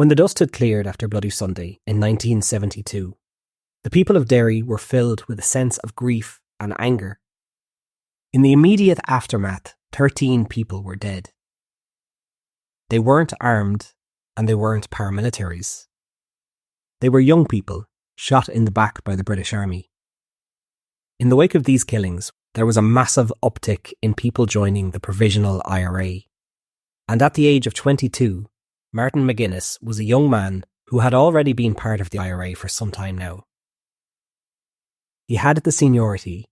When the dust had cleared after Bloody Sunday in 1972, the people of Derry were filled with a sense of grief and anger. In the immediate aftermath, 13 people were dead. They weren't armed and they weren't paramilitaries. They were young people shot in the back by the British Army. In the wake of these killings, there was a massive uptick in people joining the Provisional IRA. And at the age of 22, Martin McGuinness was a young man who had already been part of the IRA for some time now. He had the seniority,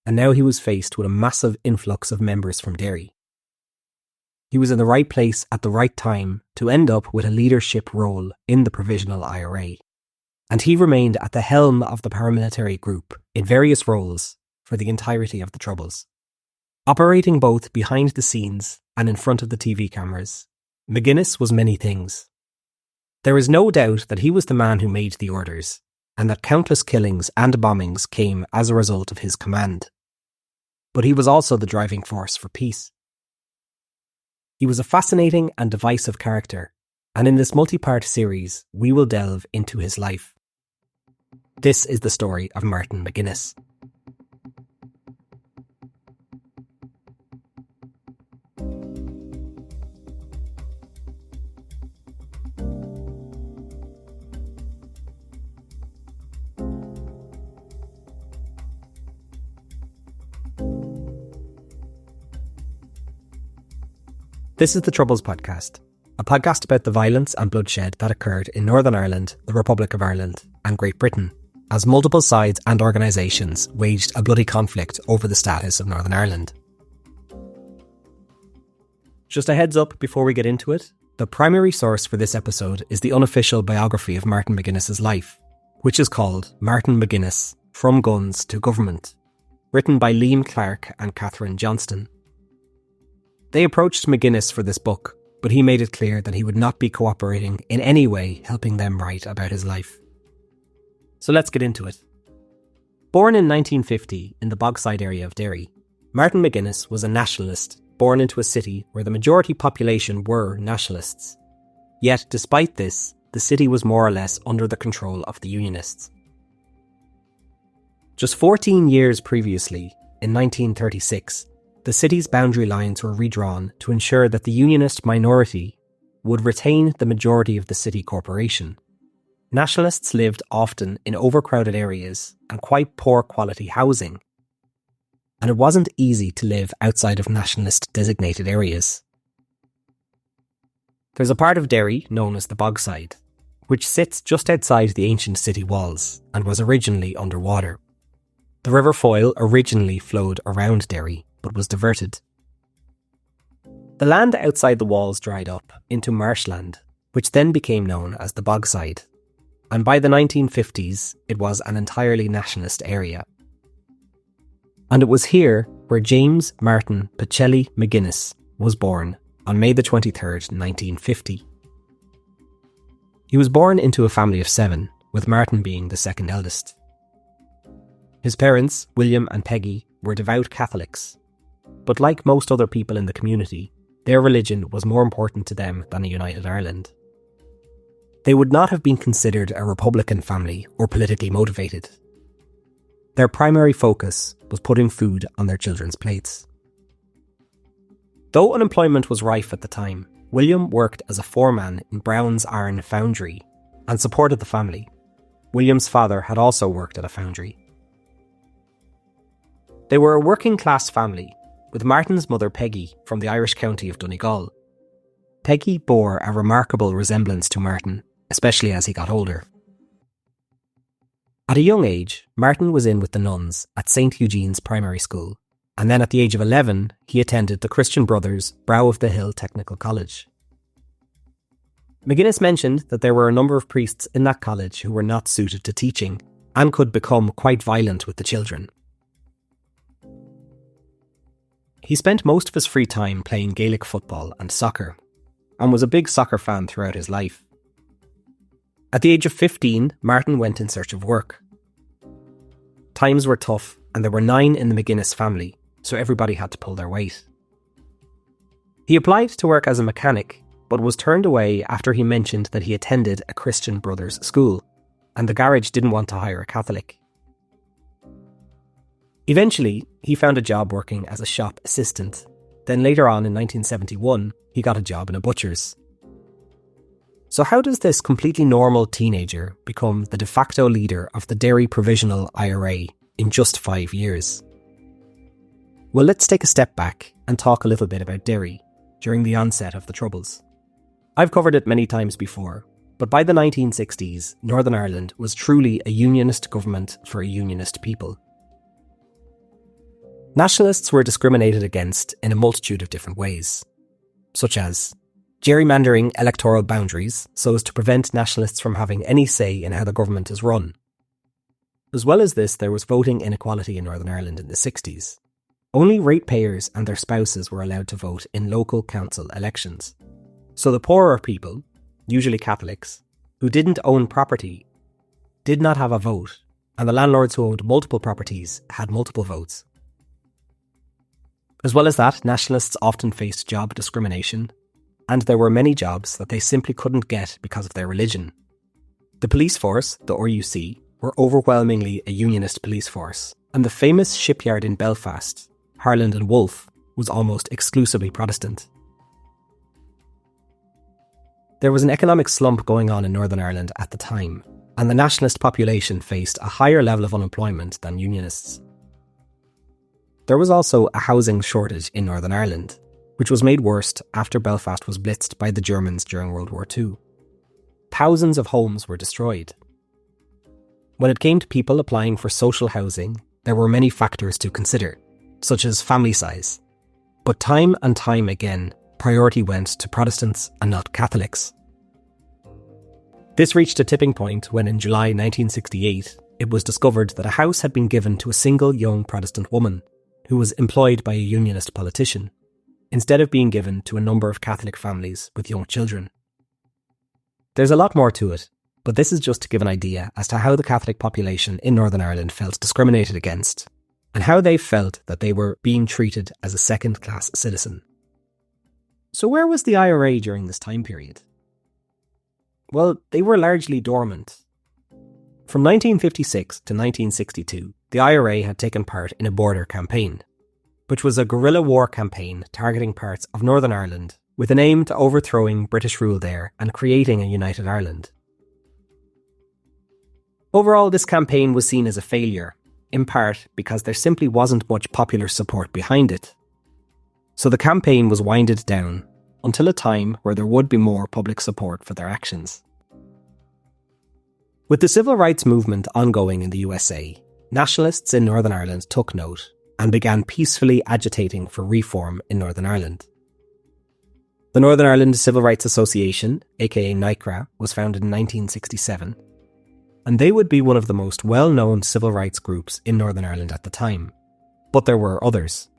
and now he was faced with a massive influx of members from Derry. He was in the right place at the right time to end up with a leadership role in the Provisional IRA, and he remained at the helm of the paramilitary group in various roles for the entirety of the Troubles. Operating both behind the scenes and in front of the TV cameras, McGuinness was many things. There is no doubt that he was the man who made the orders, and that countless killings and bombings came as a result of his command. But he was also the driving force for peace. He was a fascinating and divisive character, and in this multi-part series, we will delve into his life. This is the story of Martin McGuinness. This is the Troubles Podcast, a podcast about the violence and bloodshed that occurred in Northern Ireland, the Republic of Ireland, and Great Britain, as multiple sides and organisations waged a bloody conflict over the status of Northern Ireland. Just a heads up before we get into it, the primary source for this episode is the unofficial biography of Martin McGuinness's life, which is called Martin McGuinness, From Guns to Government, written by Liam Clark and Catherine Johnston. They approached McGuinness for this book, but he made it clear that he would not be cooperating in any way helping them write about his life. So let's get into it. Born in 1950 in the Bogside area of Derry, Martin McGuinness was a nationalist born into a city where the majority population were nationalists. Yet, despite this, the city was more or less under the control of the Unionists. Just 14 years previously, in 1936, the city's boundary lines were redrawn to ensure that the Unionist minority would retain the majority of the city corporation. Nationalists lived often in overcrowded areas and quite poor quality housing, and it wasn't easy to live outside of nationalist designated areas. There's a part of Derry known as the Bogside, which sits just outside the ancient city walls and was originally underwater. The River Foyle originally flowed around Derry, but was diverted. The land outside the walls dried up into marshland, which then became known as the Bogside, and by the 1950s it was an entirely nationalist area. And it was here where James Martin Pacelli McGuinness was born on May the 23rd, 1950. He was born into a family of 7, with Martin being the second eldest. His parents, William and Peggy, were devout Catholics, but like most other people in the community, their religion was more important to them than a united Ireland. They would not have been considered a Republican family or politically motivated. Their primary focus was putting food on their children's plates. Though unemployment was rife at the time, William worked as a foreman in Brown's Iron Foundry and supported the family. William's father had also worked at a foundry. They were a working class family, with Martin's mother Peggy from the Irish county of Donegal. Peggy bore a remarkable resemblance to Martin, especially as he got older. At a young age, Martin was in with the nuns at St. Eugene's Primary School, and then at the age of 11, he attended the Christian Brothers Brow of the Hill Technical College. McGuinness mentioned that there were a number of priests in that college who were not suited to teaching and could become quite violent with the children. He spent most of his free time playing Gaelic football and soccer, and was a big soccer fan throughout his life. At the age of 15, Martin went in search of work. Times were tough, and there were 9 in the McGuinness family, so everybody had to pull their weight. He applied to work as a mechanic, but was turned away after he mentioned that he attended a Christian Brothers school, and the garage didn't want to hire a Catholic. Eventually, he found a job working as a shop assistant. Then later on in 1971, he got a job in a butcher's. So how does this completely normal teenager become the de facto leader of the Derry Provisional IRA in just 5 years? Well, let's take a step back and talk a little bit about Derry during the onset of the Troubles. I've covered it many times before, but by the 1960s, Northern Ireland was truly a unionist government for a unionist people. Nationalists were discriminated against in a multitude of different ways, such as gerrymandering electoral boundaries so as to prevent nationalists from having any say in how the government is run. As well as this, there was voting inequality in Northern Ireland in the 60s. Only ratepayers and their spouses were allowed to vote in local council elections. So the poorer people, usually Catholics, who didn't own property, did not have a vote, and the landlords who owned multiple properties had multiple votes. As well as that, nationalists often faced job discrimination, and there were many jobs that they simply couldn't get because of their religion. The police force, the RUC, were overwhelmingly a unionist police force, and the famous shipyard in Belfast, Harland and Wolff, was almost exclusively Protestant. There was an economic slump going on in Northern Ireland at the time, and the nationalist population faced a higher level of unemployment than unionists. There was also a housing shortage in Northern Ireland, which was made worse after Belfast was blitzed by the Germans during World War II. Thousands of homes were destroyed. When it came to people applying for social housing, there were many factors to consider, such as family size. But time and time again, priority went to Protestants and not Catholics. This reached a tipping point when in July 1968, it was discovered that a house had been given to a single young Protestant woman who was employed by a unionist politician, instead of being given to a number of Catholic families with young children. There's a lot more to it, but this is just to give an idea as to how the Catholic population in Northern Ireland felt discriminated against, and how they felt that they were being treated as a second-class citizen. So where was the IRA during this time period? Well, they were largely dormant. From 1956 to 1962, the IRA had taken part in a border campaign, which was a guerrilla war campaign targeting parts of Northern Ireland with an aim to overthrowing British rule there and creating a united Ireland. Overall, this campaign was seen as a failure, in part because there simply wasn't much popular support behind it. So the campaign was winded down until a time where there would be more public support for their actions. With the civil rights movement ongoing in the USA, nationalists in Northern Ireland took note and began peacefully agitating for reform in Northern Ireland. The Northern Ireland Civil Rights Association, aka NICRA, was founded in 1967, and they would be one of the most well-known civil rights groups in Northern Ireland at the time. But there were others.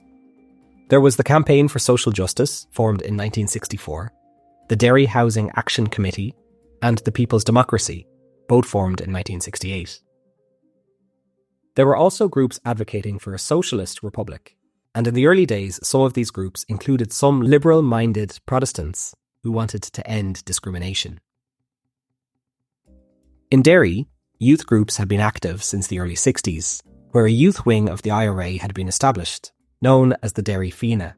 There was the Campaign for Social Justice, formed in 1964, the Derry Housing Action Committee, and the People's Democracy, both formed in 1968. There were also groups advocating for a socialist republic, and in the early days, some of these groups included some liberal-minded Protestants who wanted to end discrimination. In Derry, youth groups had been active since the early 60s, where a youth wing of the IRA had been established, known as the Derry Fianna.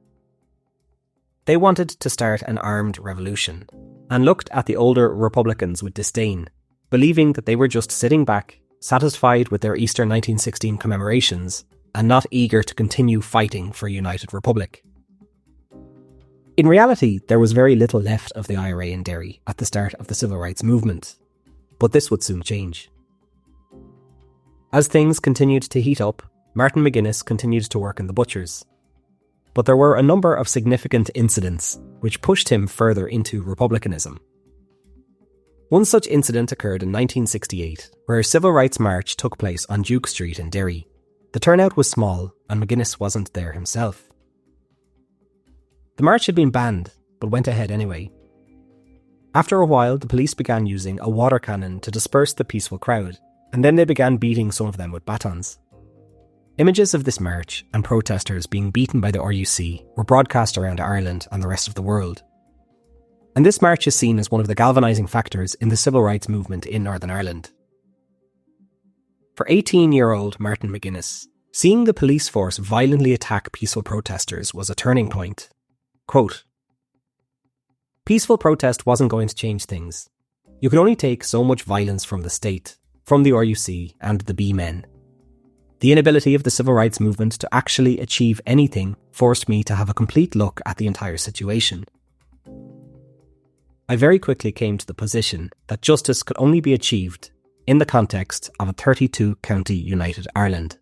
They wanted to start an armed revolution, and looked at the older Republicans with disdain, believing that they were just sitting back, satisfied with their Easter 1916 commemorations, and not eager to continue fighting for a united republic. In reality, there was very little left of the IRA in Derry at the start of the civil rights movement, but this would soon change. As things continued to heat up, Martin McGuinness continued to work in the butchers, but there were a number of significant incidents which pushed him further into republicanism. One such incident occurred in 1968, where a civil rights march took place on Duke Street in Derry. The turnout was small, and McGuinness wasn't there himself. The march had been banned, but went ahead anyway. After a while, the police began using a water cannon to disperse the peaceful crowd, and then they began beating some of them with batons. Images of this march and protesters being beaten by the RUC were broadcast around Ireland and the rest of the world. and this march is seen as one of the galvanising factors in the civil rights movement in Northern Ireland. For 18-year-old Martin McGuinness, seeing the police force violently attack peaceful protesters was a turning point. Quote, "Peaceful protest wasn't going to change things. You could only take so much violence from the state, from the RUC and the B-men. The inability of the civil rights movement to actually achieve anything forced me to have a complete look at the entire situation. I very quickly came to the position that justice could only be achieved in the context of a 32-county united Ireland."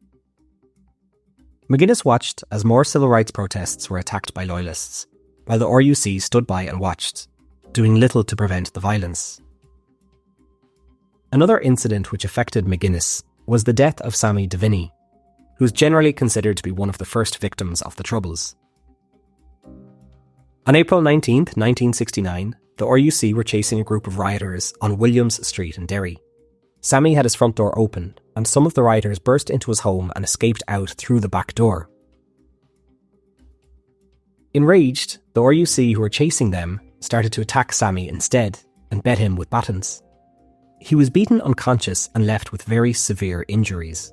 McGuinness watched as more civil rights protests were attacked by loyalists, while the RUC stood by and watched, doing little to prevent the violence. Another incident which affected McGuinness was the death of Sammy Deviney, who is generally considered to be one of the first victims of the Troubles. On April 19, 1969, the RUC were chasing a group of rioters on Williams Street in Derry. Sammy had his front door open, and some of the rioters burst into his home and escaped out through the back door. Enraged, the RUC who were chasing them started to attack Sammy instead and beat him with batons. He was beaten unconscious and left with very severe injuries.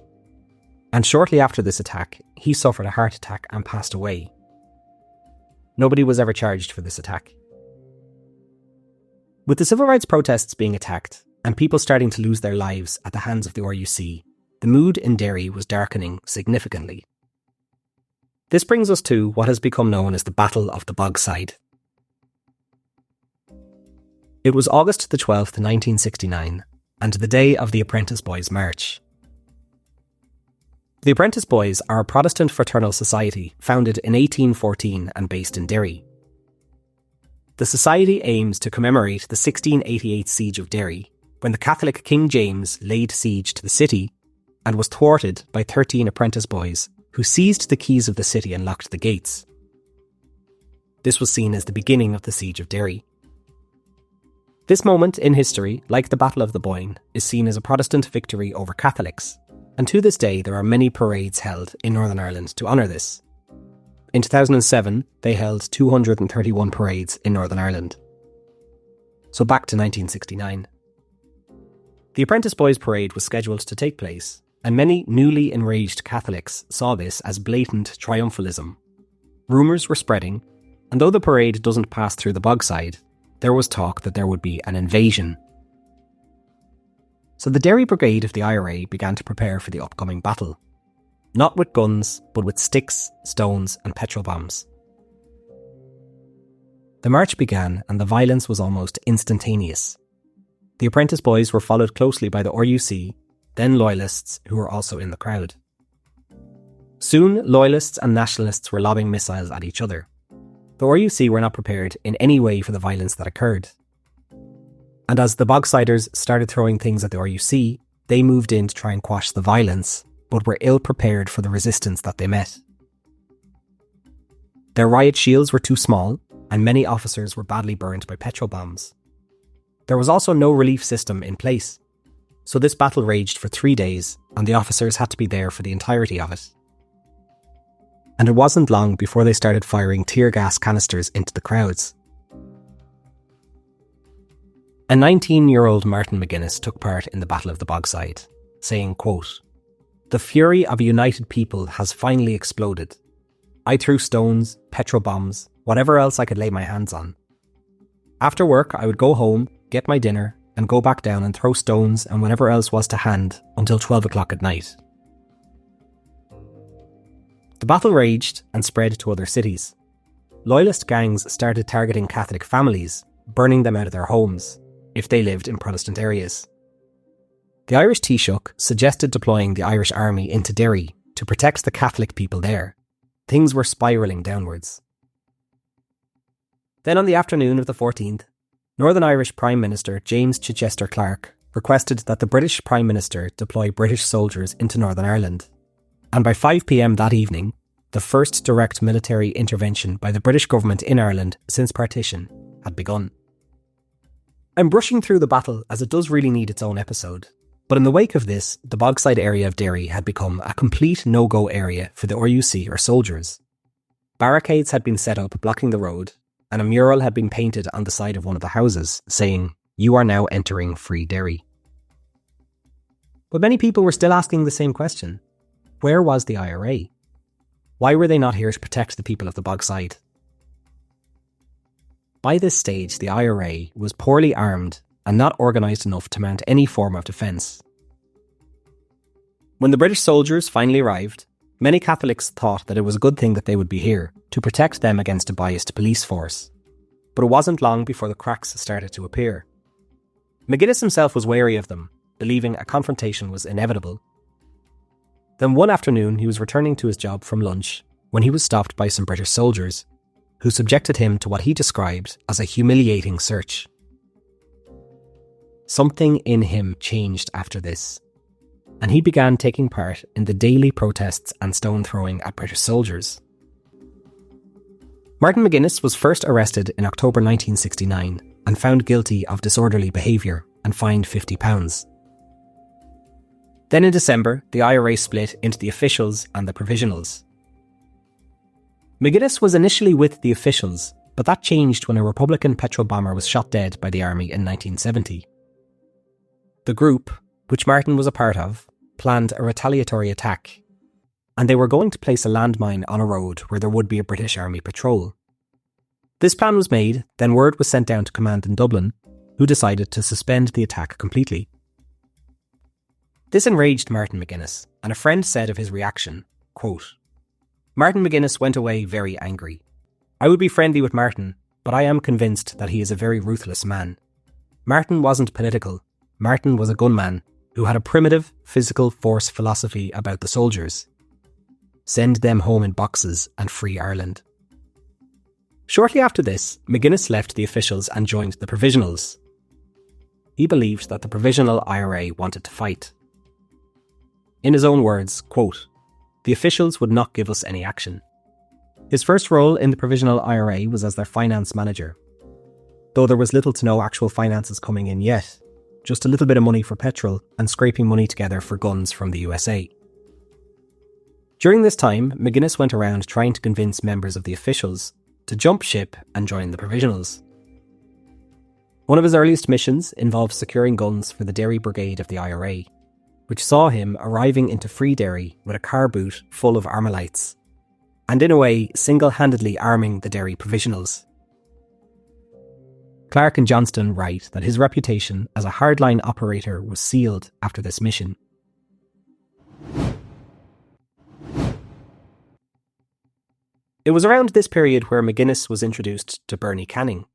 And shortly after this attack, he suffered a heart attack and passed away. Nobody was ever charged for this attack. With the civil rights protests being attacked and people starting to lose their lives at the hands of the RUC, the mood in Derry was darkening significantly. This brings us to what has become known as the Battle of the Bogside. It was August the 12th, 1969, and the day of the Apprentice Boys' March. The Apprentice Boys are a Protestant fraternal society founded in 1814 and based in Derry. The society aims to commemorate the 1688 siege of Derry, when the Catholic King James laid siege to the city and was thwarted by 13 apprentice boys who seized the keys of the city and locked the gates. This was seen as the beginning of the siege of Derry. This moment in history, like the Battle of the Boyne, is seen as a Protestant victory over Catholics, and to this day there are many parades held in Northern Ireland to honour this. In 2007, they held 231 parades in Northern Ireland. So back to 1969. The Apprentice Boys Parade was scheduled to take place, and many newly enraged Catholics saw this as blatant triumphalism. Rumours were spreading, and though the parade doesn't pass through the Bogside, there was talk that there would be an invasion. So the Derry Brigade of the IRA began to prepare for the upcoming battle. Not with guns, but with sticks, stones and petrol bombs. The march began and the violence was almost instantaneous. The Apprentice Boys were followed closely by the RUC, then Loyalists who were also in the crowd. Soon, Loyalists and Nationalists were lobbing missiles at each other. The RUC were not prepared in any way for the violence that occurred. And as the Bogsiders started throwing things at the RUC, they moved in to try and quash the violence, but were ill prepared for the resistance that they met. Their riot shields were too small, and many officers were badly burned by petrol bombs. There was also no relief system in place, so this battle raged for 3 days, and the officers had to be there for the entirety of it. And it wasn't long before they started firing tear gas canisters into the crowds. A 19-year-old Martin McGuinness took part in the Battle of the Bogside, saying, quote, "The fury of a united people has finally exploded. I threw stones, petrol bombs, whatever else I could lay my hands on. After work, I would go home, get my dinner, and go back down and throw stones and whatever else was to hand until 12 o'clock at night." The battle raged and spread to other cities. Loyalist gangs started targeting Catholic families, burning them out of their homes, if they lived in Protestant areas. The Irish Taoiseach suggested deploying the Irish Army into Derry to protect the Catholic people there. Things were spiralling downwards. Then on the afternoon of the 14th, Northern Irish Prime Minister James Chichester Clark requested that the British Prime Minister deploy British soldiers into Northern Ireland. And by 5 p.m. that evening, the first direct military intervention by the British government in Ireland since partition had begun. I'm brushing through the battle as it does really need its own episode, but in the wake of this, the Bogside area of Derry had become a complete no-go area for the RUC or soldiers. Barricades had been set up blocking the road, and a mural had been painted on the side of one of the houses saying, "You are now entering free Derry." But many people were still asking the same question. Where was the IRA? Why were they not here to protect the people of the Bogside? By this stage, the IRA was poorly armed and not organised enough to mount any form of defence. When the British soldiers finally arrived, many Catholics thought that it was a good thing that they would be here to protect them against a biased police force. But it wasn't long before the cracks started to appear. McGuinness himself was wary of them, believing a confrontation was inevitable. Then one afternoon he was returning to his job from lunch when he was stopped by some British soldiers, who subjected him to what he described as a humiliating search. Something in him changed after this, and he began taking part in the daily protests and stone throwing at British soldiers. Martin McGuinness was first arrested in October 1969 and found guilty of disorderly behaviour and fined £50. Then in December, the IRA split into the officials and the provisionals. McGuinness was initially with the officials, but that changed when a Republican petrol bomber was shot dead by the army in 1970. The group, which Martin was a part of, planned a retaliatory attack, and they were going to place a landmine on a road where there would be a British Army patrol. This plan was made, then word was sent down to command in Dublin, who decided to suspend the attack completely. This enraged Martin McGuinness, and a friend said of his reaction, quote, "Martin McGuinness went away very angry. I would be friendly with Martin, but I am convinced that he is a very ruthless man. Martin wasn't political. Martin was a gunman who had a primitive physical force philosophy about the soldiers. Send them home in boxes and free Ireland." Shortly after this, McGuinness left the officials and joined the provisionals. He believed that the provisional IRA wanted to fight. In his own words, quote, "The officials would not give us any action." His first role in the provisional IRA was as their finance manager, though there was little to no actual finances coming in yet, just a little bit of money for petrol and scraping money together for guns from the USA. During this time, McGuinness went around trying to convince members of the officials to jump ship and join the provisionals. One of his earliest missions involved securing guns for the Derry Brigade of the IRA, which saw him arriving into Free Derry with a car boot full of Armalites, and in a way single-handedly arming the Derry provisionals. Clark and Johnston write that his reputation as a hardline operator was sealed after this mission. It was around this period where McGuinness was introduced to Bernie Canning.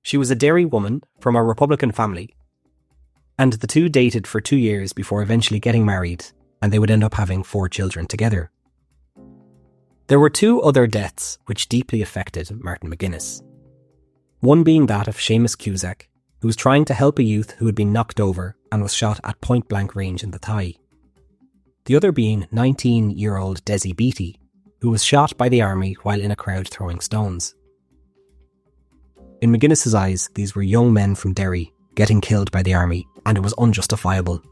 She was a Derry woman from a Republican family, and the two dated for 2 years before eventually getting married, and they would end up having 4 children together. There were 2 other deaths which deeply affected Martin McGuinness. One being that of Seamus Cusack, who was trying to help a youth who had been knocked over and was shot at point-blank range in the thigh. The other being 19-year-old Desi Beattie, who was shot by the army while in a crowd throwing stones. In McGuinness's eyes, these were young men from Derry getting killed by the army, and it was unjustifiable.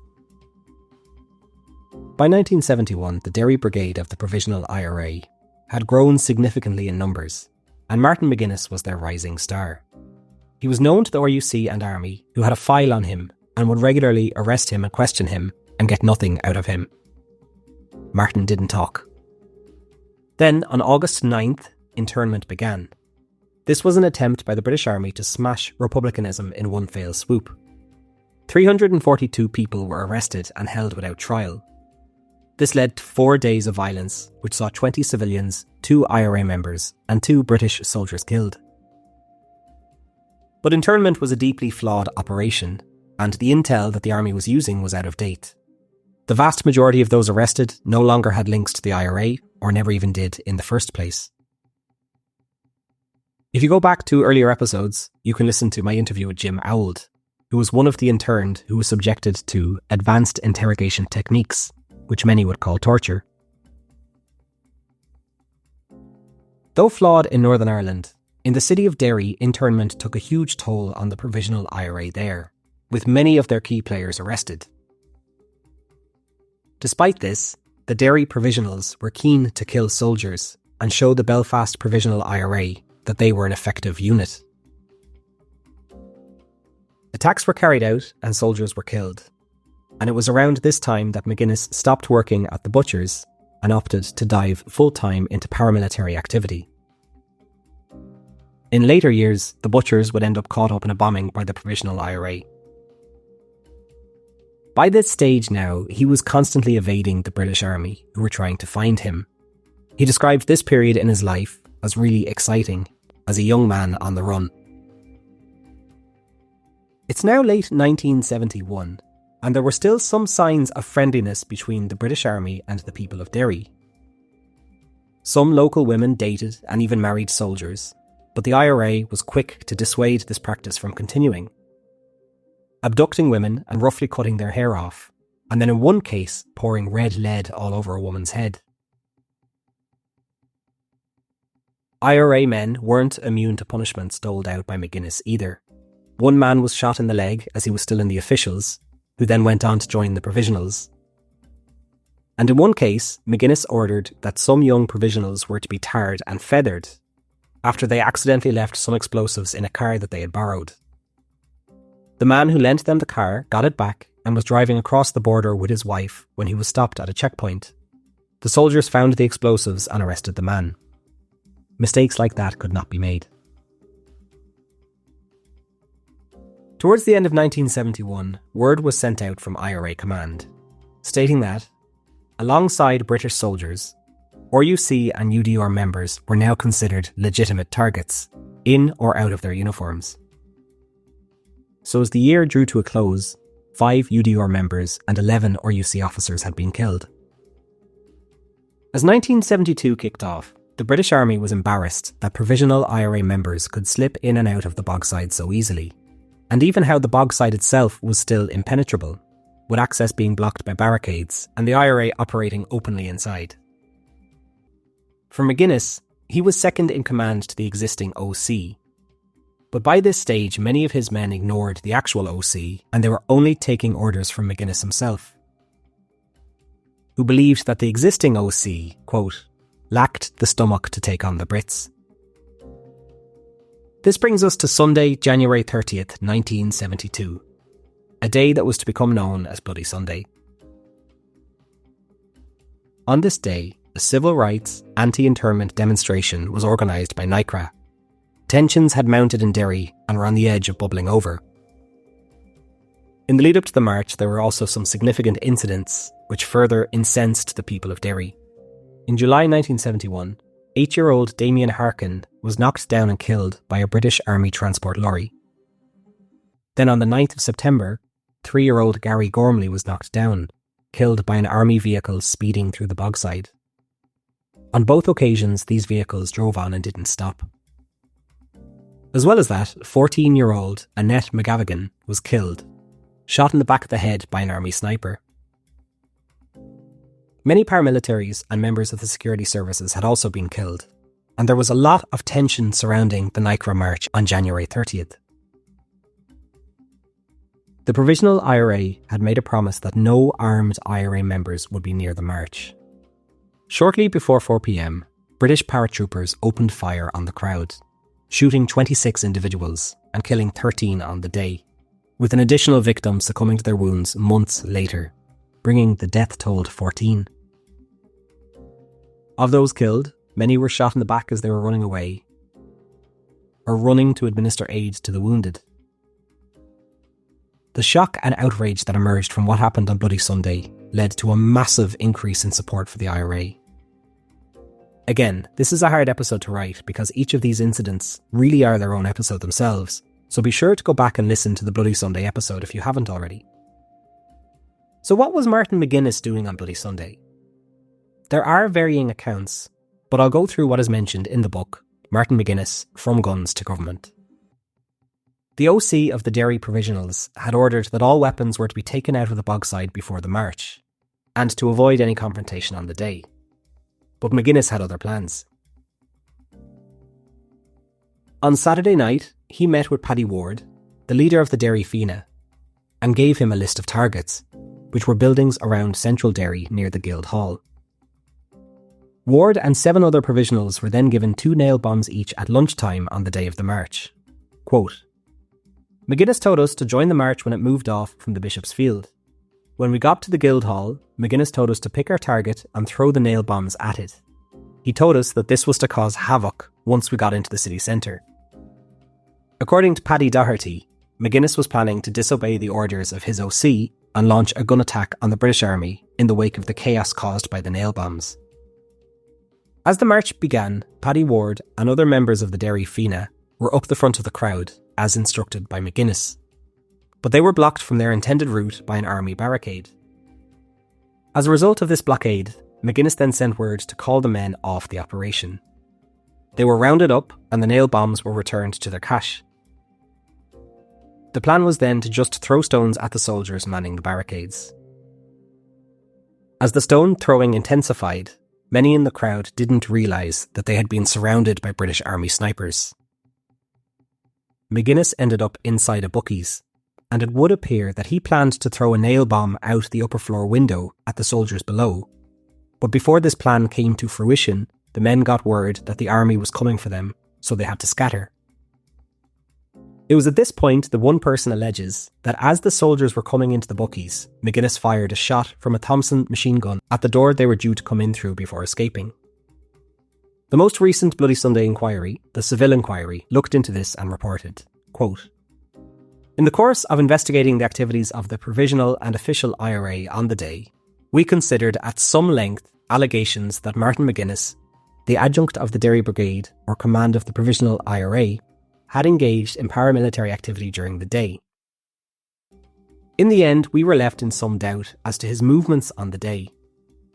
By 1971, the Derry Brigade of the Provisional IRA had grown significantly in numbers, and Martin McGuinness was their rising star. He was known to the RUC and army, who had a file on him and would regularly arrest him and question him and get nothing out of him. Martin didn't talk. Then, on August 9th, internment began. This was an attempt by the British Army to smash republicanism in one fell swoop. 342 people were arrested and held without trial. This led to 4 days of violence, which saw 20 civilians, 2 IRA members, and 2 British soldiers killed. But internment was a deeply flawed operation, and the intel that the army was using was out of date. The vast majority of those arrested no longer had links to the IRA, or never even did in the first place. If you go back to earlier episodes, you can listen to my interview with Jim Auld, who was one of the interned who was subjected to advanced interrogation techniques, which many would call torture. Though flawed in Northern Ireland, in the city of Derry, internment took a huge toll on the Provisional IRA there, with many of their key players arrested. Despite this, the Derry Provisionals were keen to kill soldiers and show the Belfast Provisional IRA that they were an effective unit. Attacks were carried out and soldiers were killed, and it was around this time that McGuinness stopped working at the butchers and opted to dive full-time into paramilitary activity. In later years, the butchers would end up caught up in a bombing by the Provisional IRA. By this stage now, he was constantly evading the British Army, who were trying to find him. He described this period in his life as really exciting, as a young man on the run. It's now late 1971, and there were still some signs of friendliness between the British Army and the people of Derry. Some local women dated and even married soldiers, but the IRA was quick to dissuade this practice from continuing, abducting women and roughly cutting their hair off, and then in one case pouring red lead all over a woman's head. IRA men weren't immune to punishments doled out by McGuinness either. One man was shot in the leg as he was still in the officials, who then went on to join the provisionals. And in one case, McGuinness ordered that some young provisionals were to be tarred and feathered after they accidentally left some explosives in a car that they had borrowed. The man who lent them the car got it back and was driving across the border with his wife when he was stopped at a checkpoint. The soldiers found the explosives and arrested the man. Mistakes like that could not be made. Towards the end of 1971, word was sent out from IRA command, stating that, alongside British soldiers, RUC and UDR members were now considered legitimate targets, in or out of their uniforms. So as the year drew to a close, 5 UDR members and 11 RUC officers had been killed. As 1972 kicked off, the British Army was embarrassed that provisional IRA members could slip in and out of the Bogside so easily, and even how the Bogside itself was still impenetrable, with access being blocked by barricades and the IRA operating openly inside. For McGuinness, he was second in command to the existing OC, but by this stage many of his men ignored the actual OC and they were only taking orders from McGuinness himself, who believed that the existing OC, quote, lacked the stomach to take on the Brits. This brings us to Sunday, January 30th, 1972, a day that was to become known as Bloody Sunday. On this day, a civil rights, anti-internment demonstration was organised by NICRA. Tensions had mounted in Derry and were on the edge of bubbling over. In the lead up to the march, there were also some significant incidents which further incensed the people of Derry. In July 1971, 8-year-old Damien Harkin was knocked down and killed by a British Army transport lorry. Then on the 9th of September, 3-year-old Gary Gormley was knocked down, killed by an army vehicle speeding through the Bogside. On both occasions, these vehicles drove on and didn't stop. As well as that, 14-year-old Annette McGavigan was killed, shot in the back of the head by an army sniper. Many paramilitaries and members of the security services had also been killed, and there was a lot of tension surrounding the NICRA march on January 30th. The Provisional IRA had made a promise that no armed IRA members would be near the march. Shortly before 4 p.m, British paratroopers opened fire on the crowd, shooting 26 individuals and killing 13 on the day, with an additional victim succumbing to their wounds months later, bringing the death toll to 14. Of those killed, many were shot in the back as they were running away, or running to administer aid to the wounded. The shock and outrage that emerged from what happened on Bloody Sunday led to a massive increase in support for the IRA. Again, this is a hard episode to write because each of these incidents really are their own episode themselves, so be sure to go back and listen to the Bloody Sunday episode if you haven't already. So what was Martin McGuinness doing on Bloody Sunday? There are varying accounts, but I'll go through what is mentioned in the book, Martin McGuinness, From Guns to Government. The OC of the Derry Provisionals had ordered that all weapons were to be taken out of the Bogside before the march, and to avoid any confrontation on the day. But McGuinness had other plans. On Saturday night, he met with Paddy Ward, the leader of the Derry Fianna, and gave him a list of targets, which were buildings around central Derry near the Guildhall. Ward and 7 other provisionals were then given 2 nail bombs each at lunchtime on the day of the march. Quote, McGuinness told us to join the march when it moved off from the Bishop's Field. When we got to the Guildhall, McGuinness told us to pick our target and throw the nail bombs at it. He told us that this was to cause havoc once we got into the city centre. According to Paddy Doherty, McGuinness was planning to disobey the orders of his OC and launch a gun attack on the British Army in the wake of the chaos caused by the nail bombs. As the march began, Paddy Ward and other members of the Derry Fianna were up the front of the crowd, as instructed by McGuinness. But they were blocked from their intended route by an army barricade. As a result of this blockade, McGuinness then sent word to call the men off the operation. They were rounded up and the nail bombs were returned to their cache. The plan was then to just throw stones at the soldiers manning the barricades. As the stone throwing intensified, many in the crowd didn't realise that they had been surrounded by British Army snipers. McGuinness ended up inside a bookies, and it would appear that he planned to throw a nail bomb out the upper floor window at the soldiers below. But before this plan came to fruition, the men got word that the army was coming for them, so they had to scatter. It was at this point that one person alleges that as the soldiers were coming into the bookies, McGuinness fired a shot from a Thompson machine gun at the door they were due to come in through before escaping. The most recent Bloody Sunday inquiry, the Seville inquiry, looked into this and reported, quote, in the course of investigating the activities of the provisional and official IRA on the day, we considered at some length allegations that Martin McGuinness, the adjunct of the Derry Brigade or command of the provisional IRA, had engaged in paramilitary activity during the day. In the end, we were left in some doubt as to his movements on the day.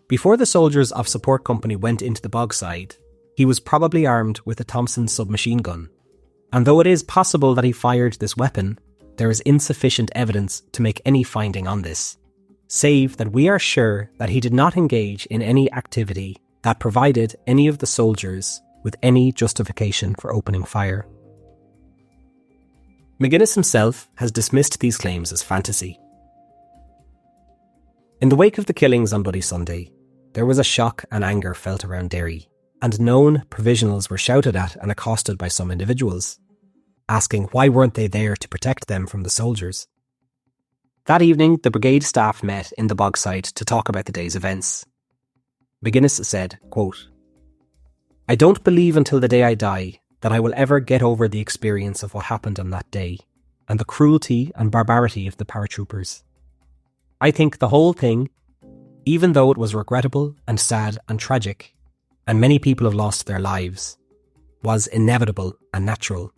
Before the soldiers of Support Company went into the Bogside, he was probably armed with a Thompson submachine gun, and though it is possible that he fired this weapon, there is insufficient evidence to make any finding on this, save that we are sure that he did not engage in any activity that provided any of the soldiers with any justification for opening fire. McGuinness himself has dismissed these claims as fantasy. In the wake of the killings on Bloody Sunday, there was a shock and anger felt around Derry, and known provisionals were shouted at and accosted by some individuals, asking why weren't they there to protect them from the soldiers. That evening, the brigade staff met in the Bogside to talk about the day's events. McGuinness said, quote, I don't believe until the day I die that I will ever get over the experience of what happened on that day and the cruelty and barbarity of the paratroopers. I think the whole thing, even though it was regrettable and sad and tragic, and many people have lost their lives, was inevitable and natural.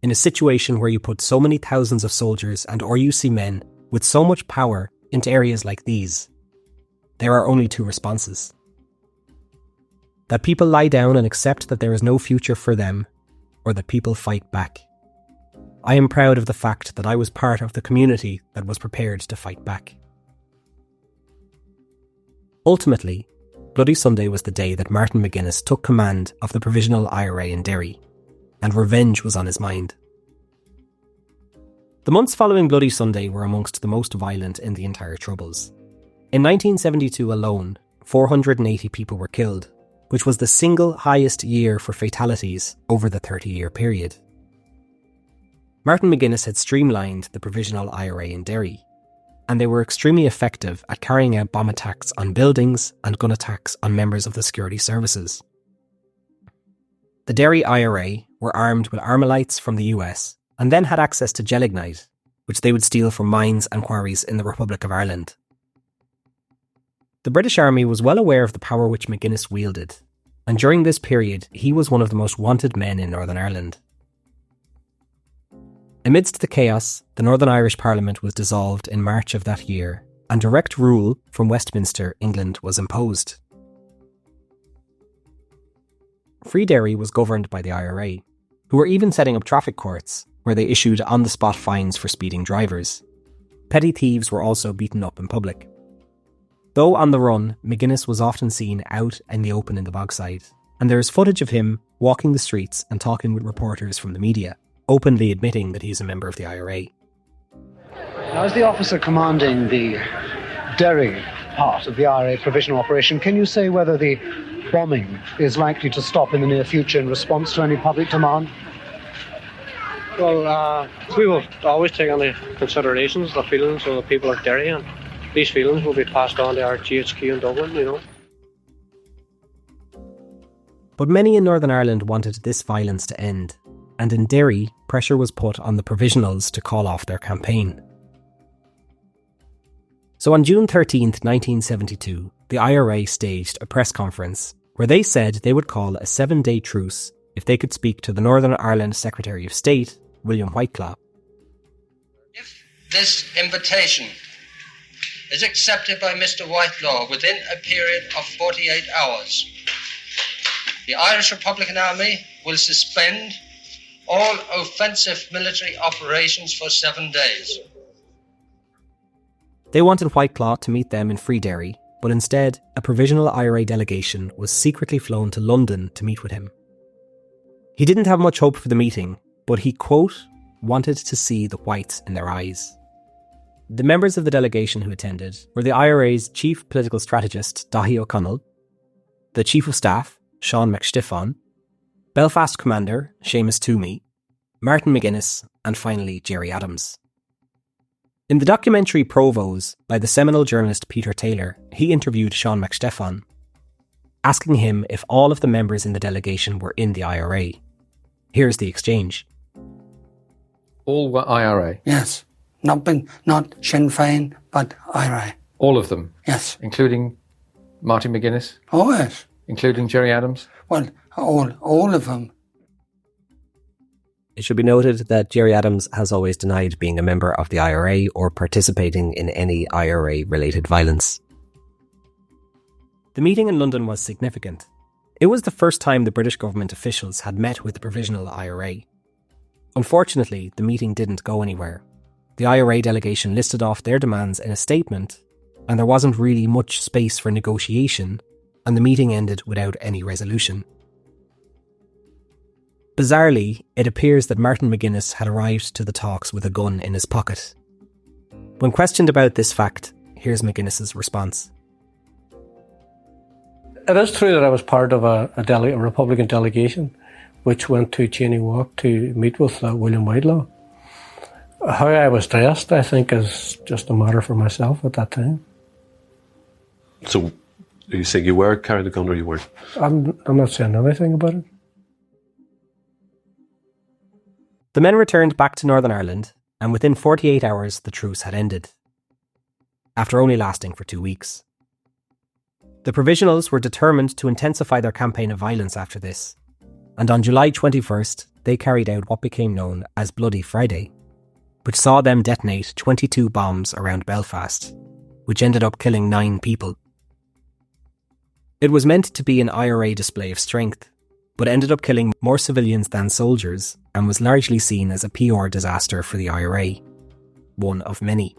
In a situation where you put so many thousands of soldiers and RUC men with so much power into areas like these, there are only 2 responses. That people lie down and accept that there is no future for them, or that people fight back. I am proud of the fact that I was part of the community that was prepared to fight back. Ultimately, Bloody Sunday was the day that Martin McGuinness took command of the Provisional IRA in Derry, and revenge was on his mind. The months following Bloody Sunday were amongst the most violent in the entire Troubles. In 1972 alone, 480 people were killed, which was the single highest year for fatalities over the 30-year period. Martin McGuinness had streamlined the Provisional IRA in Derry, and they were extremely effective at carrying out bomb attacks on buildings and gun attacks on members of the security services. The Derry IRA were armed with Armalites from the US and then had access to gelignite, which they would steal from mines and quarries in the Republic of Ireland. The British Army was well aware of the power which McGuinness wielded, and during this period he was one of the most wanted men in Northern Ireland. Amidst the chaos, the Northern Irish Parliament was dissolved in March of that year, and direct rule from Westminster, England, was imposed. Free Derry was governed by the IRA, who were even setting up traffic courts, where they issued on-the-spot fines for speeding drivers. Petty thieves were also beaten up in public. Though on the run, McGuinness was often seen out in the open in the Bogside, and there is footage of him walking the streets and talking with reporters from the media, openly admitting that he's a member of the IRA. Now, as the officer commanding the Derry part of the IRA provisional operation, can you say whether the bombing is likely to stop in the near future in response to any public demand? Well, we will always take into considerations the feelings of the people of Derry, and these feelings will be passed on to our GHQ in Dublin, you know. But many in Northern Ireland wanted this violence to end, and in Derry, pressure was put on the Provisionals to call off their campaign. So on June 13th, 1972, the IRA staged a press conference where they said they would call a 7-day truce if they could speak to the Northern Ireland Secretary of State, William Whiteclaw. If this invitation is accepted by Mr. Whitelaw within a period of 48 hours, the Irish Republican Army will suspend all offensive military operations for 7 days. They wanted Whiteclaw to meet them in Free Derry, but instead, a provisional IRA delegation was secretly flown to London to meet with him. He didn't have much hope for the meeting, but he, quote, wanted to see the whites in their eyes. The members of the delegation who attended were the IRA's chief political strategist, Daithí O'Connell, the chief of staff, Sean McStiffon, Belfast commander, Seamus Toomey, Martin McGuinness, and finally Gerry Adams. In the documentary Provos by the seminal journalist Peter Taylor, he interviewed Sean McStiffon, asking him if all of the members in the delegation were in the IRA. Here's the exchange. All were IRA? Yes. Not Sinn Féin, but IRA. All of them? Yes. Including Martin McGuinness? Oh, yes. Including Gerry Adams? Well, all of them. It should be noted that Gerry Adams has always denied being a member of the IRA or participating in any IRA-related violence. The meeting in London was significant. It was the first time the British government officials had met with the Provisional IRA. Unfortunately, the meeting didn't go anywhere. The IRA delegation listed off their demands in a statement, and there wasn't really much space for negotiation, and the meeting ended without any resolution. Bizarrely, it appears that Martin McGuinness had arrived to the talks with a gun in his pocket. When questioned about this fact, here's McGuinness's response. It is true that I was part of a Republican delegation which went to Cheney Walk to meet with William Whitelaw. How I was dressed, I think, is just a matter for myself at that time. So, are you saying you were carrying a gun or you weren't? I'm not saying anything about it. The men returned back to Northern Ireland, and within 48 hours the truce had ended, after only lasting for 2 weeks. The Provisionals were determined to intensify their campaign of violence after this, and on July 21st they carried out what became known as Bloody Friday, which saw them detonate 22 bombs around Belfast, which ended up killing 9 people. It was meant to be an IRA display of strength, but ended up killing more civilians than soldiers and was largely seen as a PR disaster for the IRA, one of many.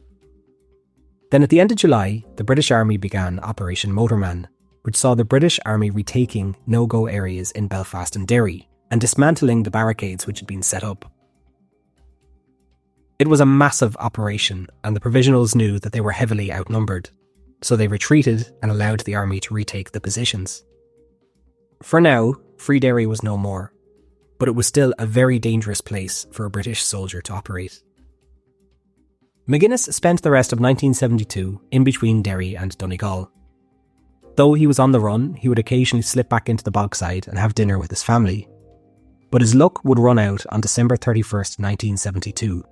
Then at the end of July, the British Army began Operation Motorman, which saw the British Army retaking no-go areas in Belfast and Derry and dismantling the barricades which had been set up. It was a massive operation, and the Provisionals knew that they were heavily outnumbered, so they retreated and allowed the army to retake the positions. For now, Free Derry was no more, but it was still a very dangerous place for a British soldier to operate. McGuinness spent the rest of 1972 in between Derry and Donegal. Though he was on the run, he would occasionally slip back into the Bogside and have dinner with his family. But his luck would run out on December 31st, 1972,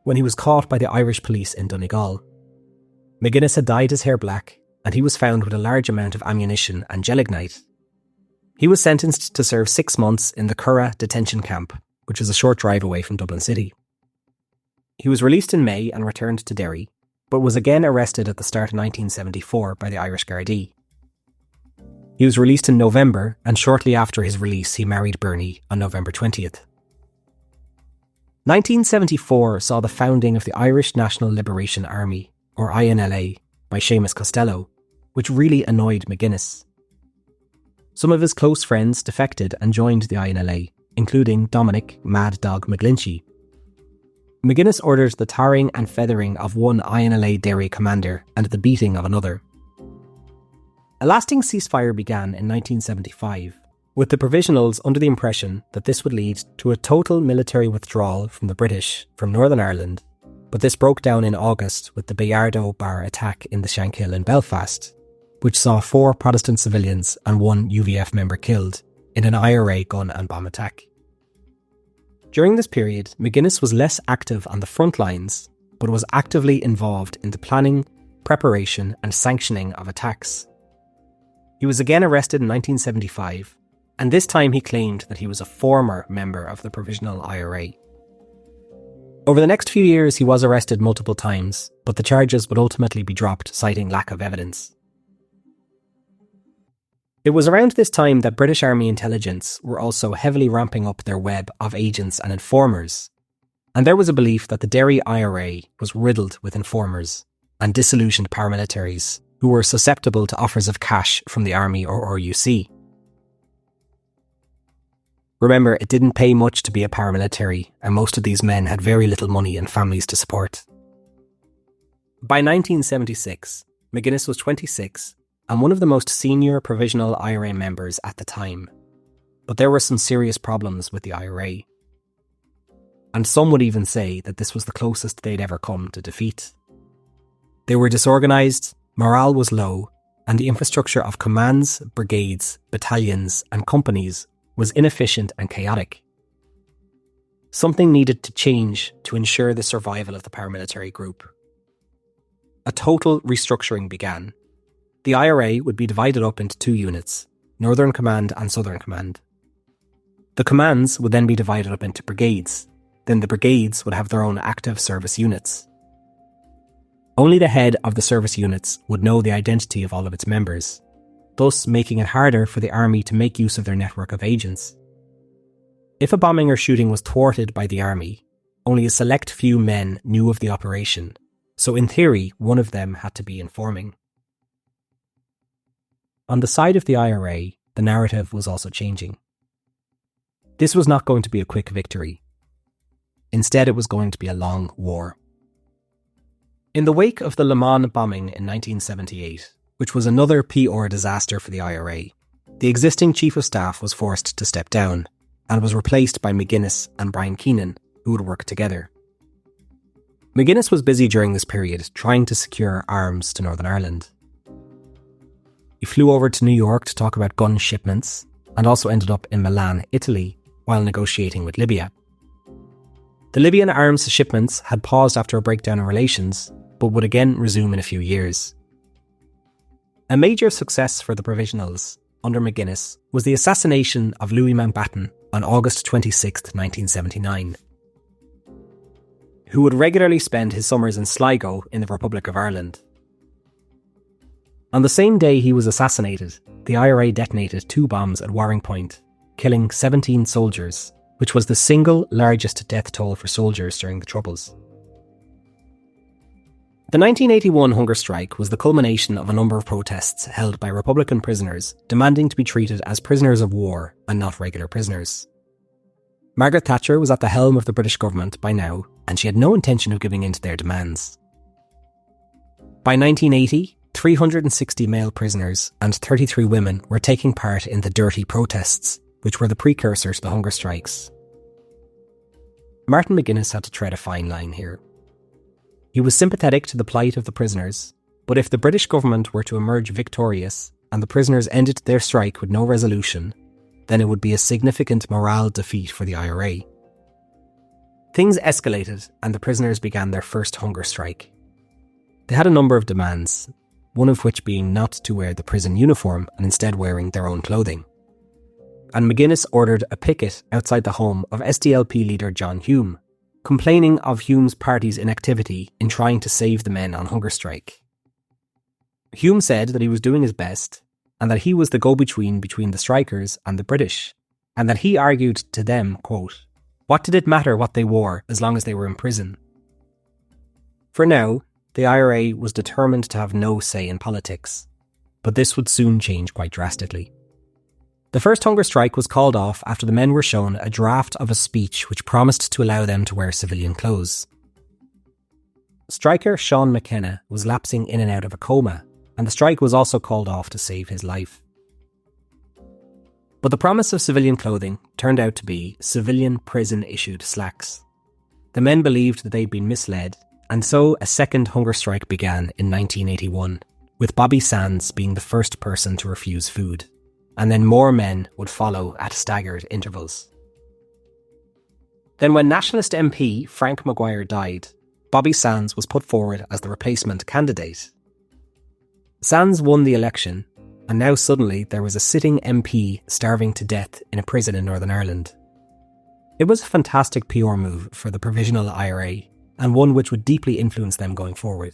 when he was caught by the Irish police in Donegal. McGuinness had dyed his hair black, and he was found with a large amount of ammunition and gelignite. He was sentenced to serve 6 months in the Curragh detention camp, which was a short drive away from Dublin City. He was released in May and returned to Derry, but was again arrested at the start of 1974 by the Irish Gardaí. He was released in November, and shortly after his release he married Bernie on November 20th. 1974 saw the founding of the Irish National Liberation Army, or INLA, by Seamus Costello, which really annoyed McGuinness. Some of his close friends defected and joined the INLA, including Dominic Mad Dog McGlinchey. McGuinness ordered the tarring and feathering of one INLA Derry commander and the beating of another. A lasting ceasefire began in 1975, with the provisionals under the impression that this would lead to a total military withdrawal from the British from Northern Ireland, but this broke down in August with the Bayardo Bar attack in the Shankill in Belfast, which saw 4 Protestant civilians and 1 UVF member killed in an IRA gun and bomb attack. During this period, McGuinness was less active on the front lines, but was actively involved in the planning, preparation and sanctioning of attacks. He was again arrested in 1975, and this time he claimed that he was a former member of the Provisional IRA. Over the next few years he was arrested multiple times, but the charges would ultimately be dropped, citing lack of evidence. It was around this time that British Army intelligence were also heavily ramping up their web of agents and informers, and there was a belief that the Derry IRA was riddled with informers and disillusioned paramilitaries who were susceptible to offers of cash from the Army or RUC. Remember, it didn't pay much to be a paramilitary, and most of these men had very little money and families to support. By 1976, McGuinness was 26 and one of the most senior Provisional IRA members at the time. But there were some serious problems with the IRA. And some would even say that this was the closest they'd ever come to defeat. They were disorganised, morale was low, and the infrastructure of commands, brigades, battalions and companies was inefficient and chaotic. Something needed to change to ensure the survival of the paramilitary group. A total restructuring began. The IRA would be divided up into 2 units, Northern Command and Southern Command. The commands would then be divided up into brigades, then the brigades would have their own active service units. Only the head of the service units would know the identity of all of its members, thus making it harder for the army to make use of their network of agents. If a bombing or shooting was thwarted by the army, only a select few men knew of the operation, so in theory one of them had to be informing. On the side of the IRA, the narrative was also changing. This was not going to be a quick victory. Instead, it was going to be a long war. In the wake of the Le Mans bombing in 1978, which was another PR disaster for the IRA, the existing Chief of Staff was forced to step down and was replaced by McGuinness and Brian Keenan, who would work together. McGuinness was busy during this period trying to secure arms to Northern Ireland. He flew over to New York to talk about gun shipments and also ended up in Milan, Italy, while negotiating with Libya. The Libyan arms shipments had paused after a breakdown in relations, but would again resume in a few years. A major success for the Provisionals under McGuinness was the assassination of Louis Mountbatten on August 26, 1979, who would regularly spend his summers in Sligo in the Republic of Ireland. On the same day he was assassinated, the IRA detonated 2 bombs at Warring Point, killing 17 soldiers, which was the single largest death toll for soldiers during the Troubles. The 1981 hunger strike was the culmination of a number of protests held by Republican prisoners demanding to be treated as prisoners of war and not regular prisoners. Margaret Thatcher was at the helm of the British government by now, and she had no intention of giving in to their demands. By 1980, 360 male prisoners and 33 women were taking part in the dirty protests, which were the precursor to the hunger strikes. Martin McGuinness had to tread a fine line here. He was sympathetic to the plight of the prisoners, but if the British government were to emerge victorious and the prisoners ended their strike with no resolution, then it would be a significant morale defeat for the IRA. Things escalated and the prisoners began their first hunger strike. They had a number of demands, one of which being not to wear the prison uniform and instead wearing their own clothing. And McGuinness ordered a picket outside the home of SDLP leader John Hume, complaining of Hume's party's inactivity in trying to save the men on hunger strike. Hume said that he was doing his best and that he was the go-between between the strikers and the British, and that he argued to them, quote, "What did it matter what they wore as long as they were in prison?" For now, the IRA was determined to have no say in politics, but this would soon change quite drastically. The first hunger strike was called off after the men were shown a draft of a speech which promised to allow them to wear civilian clothes. Striker Sean McKenna was lapsing in and out of a coma, and the strike was also called off to save his life. But the promise of civilian clothing turned out to be civilian prison-issued slacks. The men believed that they'd been misled, and so a second hunger strike began in 1981, with Bobby Sands being the first person to refuse food, and then more men would follow at staggered intervals. Then when Nationalist MP Frank Maguire died, Bobby Sands was put forward as the replacement candidate. Sands won the election, and now suddenly there was a sitting MP starving to death in a prison in Northern Ireland. It was a fantastic PR move for the Provisional IRA, and one which would deeply influence them going forward.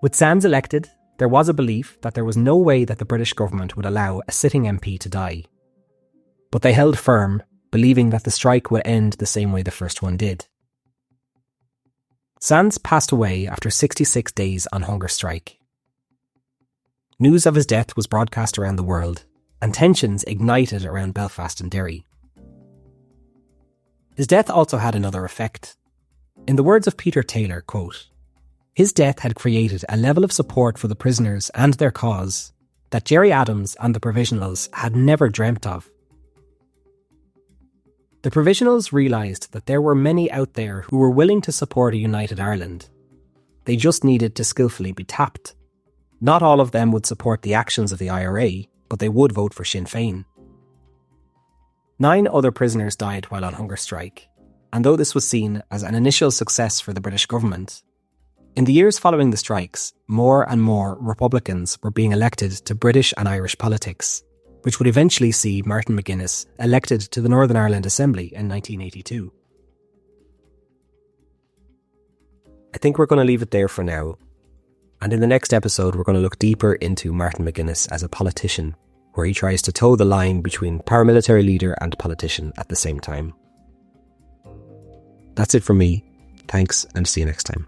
With Sands elected, there was a belief that there was no way that the British government would allow a sitting MP to die. But they held firm, believing that the strike would end the same way the first one did. Sands passed away after 66 days on hunger strike. News of his death was broadcast around the world, and tensions ignited around Belfast and Derry. His death also had another effect. In the words of Peter Taylor, quote, "His death had created a level of support for the prisoners and their cause that Gerry Adams and the Provisionals had never dreamt of. The Provisionals realised that there were many out there who were willing to support a united Ireland. They just needed to skillfully be tapped. Not all of them would support the actions of the IRA, but they would vote for Sinn Féin." 9 other prisoners died while on hunger strike, and though this was seen as an initial success for the British government, in the years following the strikes, more and more Republicans were being elected to British and Irish politics, which would eventually see Martin McGuinness elected to the Northern Ireland Assembly in 1982. I think we're going to leave it there for now. And in the next episode, we're going to look deeper into Martin McGuinness as a politician, where he tries to toe the line between paramilitary leader and politician at the same time. That's it from me. Thanks, and see you next time.